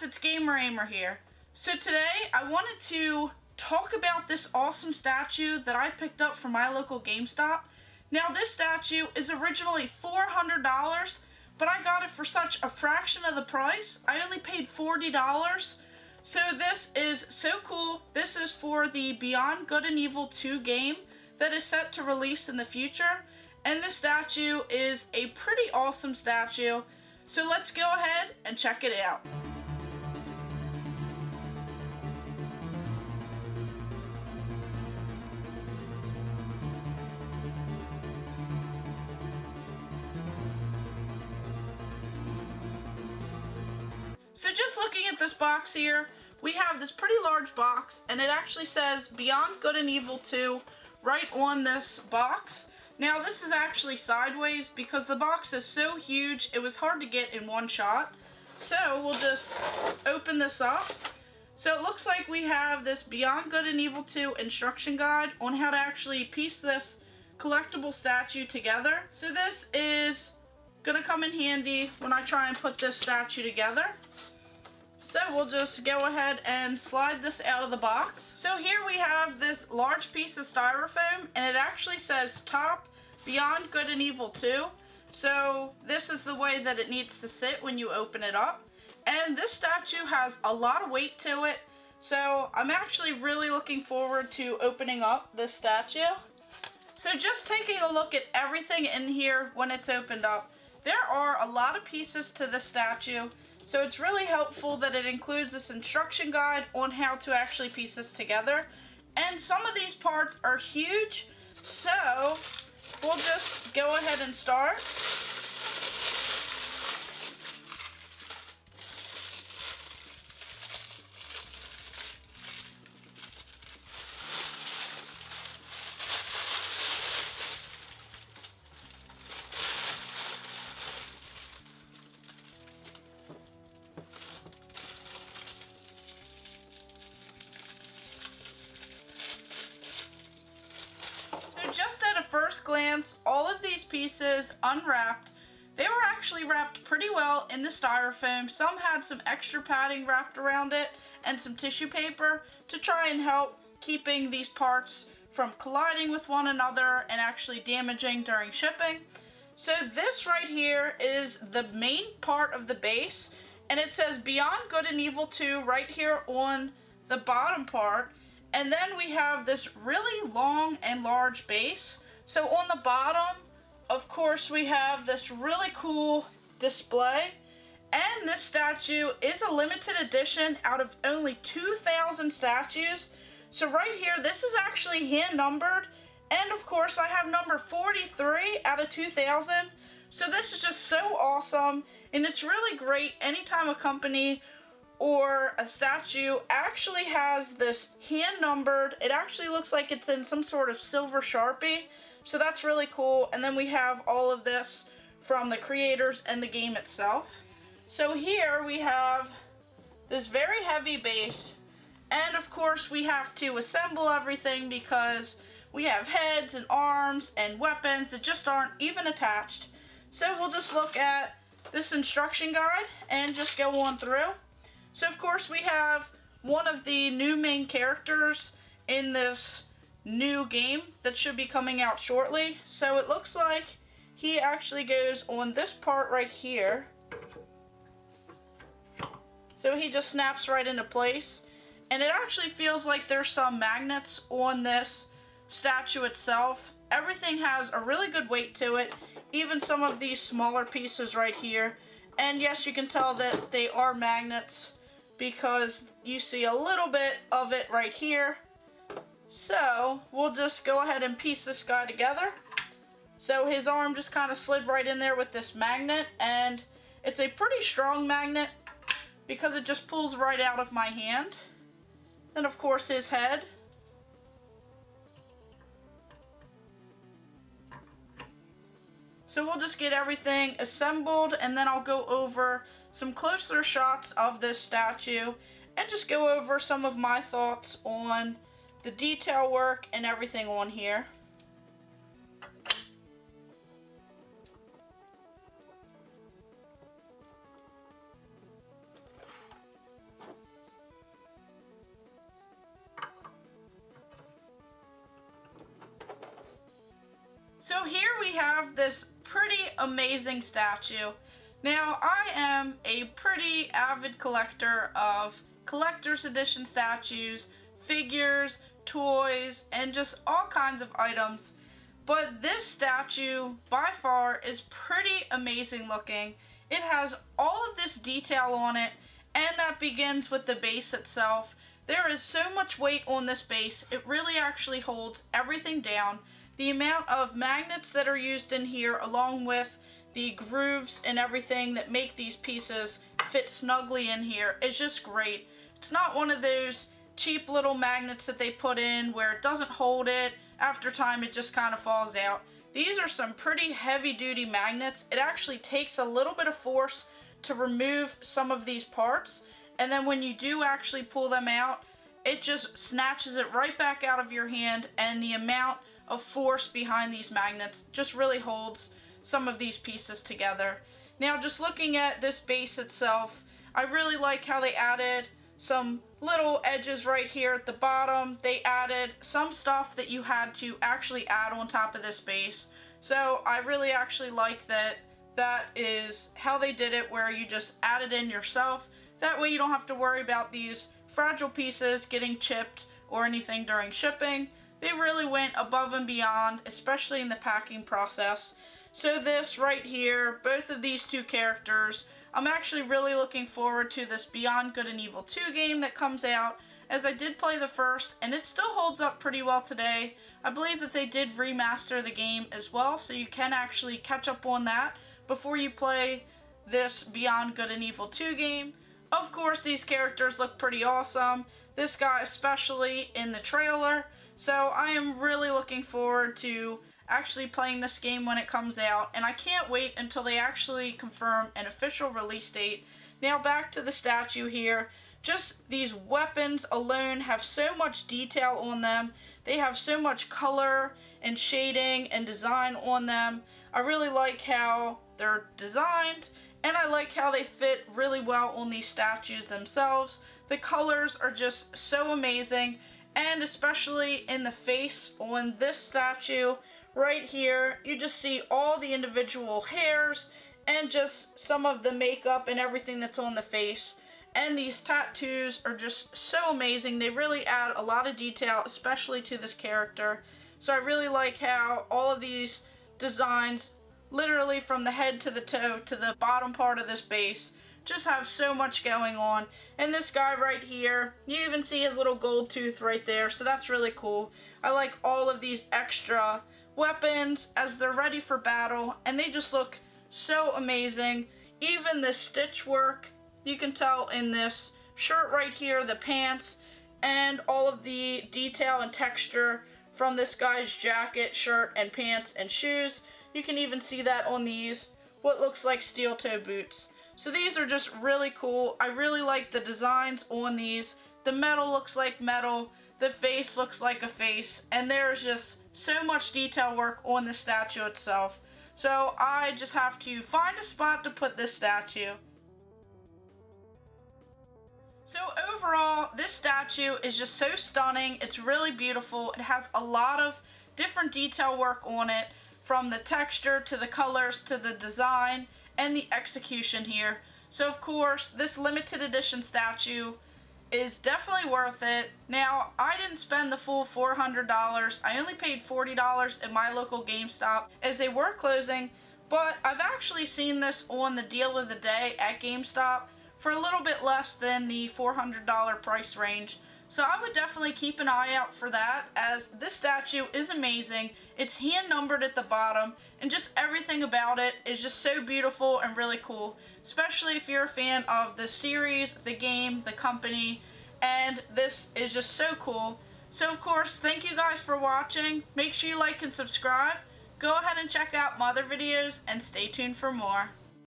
it's Ahmer here. So today I wanted to talk about this awesome statue that I picked up from my local GameStop. Now this statue is originally $400, but I got it for such a fraction of the price. I only paid $40. So this is so cool. This is for the Beyond Good and Evil 2 game that is set to release in the future. And this statue is a pretty awesome statue. So let's go ahead and check it out. So just looking at this box here, we have this pretty large box, and it actually says Beyond Good and Evil 2 right on this box. Now this is actually sideways because the box is so huge it was hard to get in one shot. So we'll just open this up. So it looks like we have this Beyond Good and Evil 2 instruction guide on how to actually piece this collectible statue together. So this is gonna come in handy when I try and put this statue together. So we'll just go ahead and slide this out of the box. So here we have this large piece of styrofoam, and it actually says Top Beyond Good and Evil 2. So this is the way that it needs to sit when you open it up. And this statue has a lot of weight to it, so I'm actually really looking forward to opening up this statue. So just taking a look at everything in here when it's opened up, there are a lot of pieces to this statue. So it's really helpful that it includes this instruction guide on how to actually piece this together. And some of these parts are huge, so we'll just go ahead and start. Just at a first glance, all of these pieces unwrapped, they were actually wrapped pretty well in the styrofoam. Some had some extra padding wrapped around it and some tissue paper to try and help keeping these parts from colliding with one another and actually damaging during shipping. So this right here is the main part of the base, and it says Beyond Good and Evil 2 right here on the bottom part. And then we have this really long and large base. So on the bottom, of course, we have this really cool display. And this statue is a limited edition out of only 2,000 statues. So right here, this is actually hand numbered. And of course, I have number 43 out of 2,000. So this is just so awesome. And it's really great anytime a company or a statue actually has this hand numbered. It actually looks like it's in some sort of silver Sharpie, so that's really cool. And then we have all of this from the creators and the game itself. So here we have this very heavy base, and of course we have to assemble everything because we have heads and arms and weapons that just aren't even attached. So we'll just look at this instruction guide and just go on through. So of course we have one of the new main characters in this new game that should be coming out shortly. So it looks like he actually goes on this part right here. So he just snaps right into place. And it actually feels like there's some magnets on this statue itself. Everything has a really good weight to it, even some of these smaller pieces right here. And yes, you can tell that they are magnets, because you see a little bit of it right here. So we'll just go ahead and piece this guy together. So his arm just kind of slid right in there with this magnet, and it's a pretty strong magnet because it just pulls right out of my hand. Then of course his head. So we'll just get everything assembled, and then I'll go over some closer shots of this statue and just go over some of my thoughts on the detail work and everything on here. So here we have this pretty amazing statue. Now, I am a pretty avid collector of collector's edition statues, figures, toys, and just all kinds of items. But this statue, by far, is pretty amazing looking. It has all of this detail on it, and that begins with the base itself. There is so much weight on this base, it really actually holds everything down. The amount of magnets that are used in here, along with the grooves and everything that make these pieces fit snugly in here, is just great. It's not one of those cheap little magnets that they put in where it doesn't hold it. After time, it just kind of falls out. These are some pretty heavy-duty magnets. It actually takes a little bit of force to remove some of these parts, and then when you do actually pull them out, it just snatches it right back out of your hand, and the amount of force behind these magnets just really holds some of these pieces together. Now, just looking at this base itself, I really like how they added some little edges right here at the bottom. They added some stuff that you had to actually add on top of this base. So I really actually like that is how they did it, where you just add it in yourself. That way you don't have to worry about these fragile pieces getting chipped or anything during shipping. They really went above and beyond, especially in the packing process. So this right here, both of these two characters, I'm actually really looking forward to this Beyond Good and Evil 2 game that comes out, as I did play the first, and it still holds up pretty well today. I believe that they did remaster the game as well, so you can actually catch up on that before you play this Beyond Good and Evil 2 game. Of course, these characters look pretty awesome, this guy especially in the trailer, so I am really looking forward to actually playing this game when it comes out, and I can't wait until they actually confirm an official release date. Now back to the statue here. Just these weapons alone have so much detail on them. They have so much color and shading and design on them. I really like how they're designed, and I like how they fit really well on these statues themselves. The colors are just so amazing, and especially in the face on this statue right here, you just see all the individual hairs and just some of the makeup and everything that's on the face. And these tattoos are just so amazing. They really add a lot of detail, especially to this character. So I really like how all of these designs, literally from the head to the toe to the bottom part of this base, just have so much going on. And this guy right here, you even see his little gold tooth right there, so that's really cool. I like all of these extra weapons as they're ready for battle, and they just look so amazing. Even the stitch work, you can tell in this shirt right here, the pants, and all of the detail and texture from this guy's jacket, shirt, and pants and shoes. You can even see that on these, what looks like steel toe boots. So these are just really cool. I really like the designs on these. The metal looks like metal, the face looks like a face, and there's just so much detail work on the statue itself. So I just have to find a spot to put this statue. So overall, this statue is just so stunning. It's really beautiful. It has a lot of different detail work on it, from the texture to the colors to the design and the execution here. So of course, this limited edition statue is definitely worth it. Now, I didn't spend the full $400. I only paid $40 at my local GameStop as they were closing, but I've actually seen this on the deal of the day at GameStop for a little bit less than the $400 price range. So I would definitely keep an eye out for that, as this statue is amazing. It's hand numbered at the bottom, and just everything about it is just so beautiful and really cool, especially if you're a fan of the series, the game, the company, and this is just so cool. So of course, thank you guys for watching. Make sure you like and subscribe. Go ahead and check out my other videos and stay tuned for more.